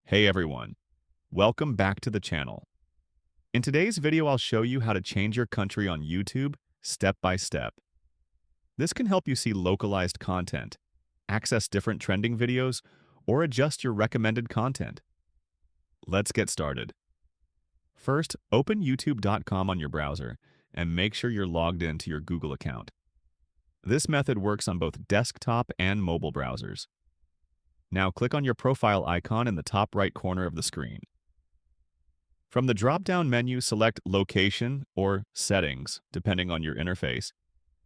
Hey everyone, welcome back to the channel. In today's video, I'll show you how to change your country on YouTube step by step. This can help you see localized content, access different trending videos, or adjust your recommended content. Let's get started. First, open youtube.com on your browser and make sure you're logged into your Google account. This method works on both desktop and mobile browsers. Now click on your profile icon in the top right corner of the screen. From the drop-down menu, select Location or Settings, depending on your interface.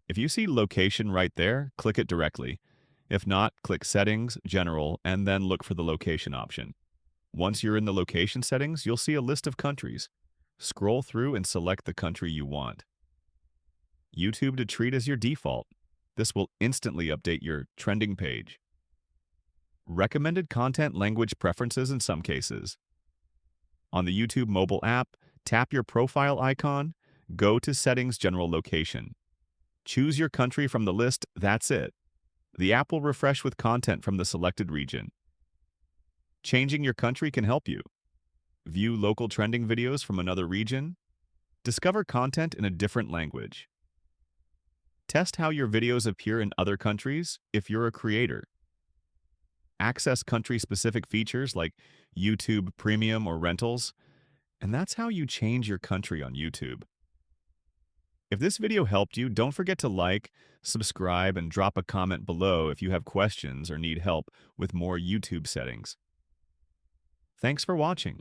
If you see Location right there, click it directly. If not, click Settings, General, and then look for the Location option. Once you're in the location settings, you'll see a list of countries. Scroll through and select the country you want. YouTube to treat as your default. This will instantly update your trending page. Recommended content language preferences in some cases. On the YouTube mobile app, tap your profile icon, go to Settings General Location. Choose your country from the list, that's it. The app will refresh with content from the selected region. Changing your country can help you. View local trending videos from another region. Discover content in a different language. Test how your videos appear in other countries if you're a creator. Access country-specific features like YouTube Premium or Rentals, and that's how you change your country on YouTube. If this video helped you, don't forget to like, subscribe, and drop a comment below if you have questions or need help with more YouTube settings. Thanks for watching.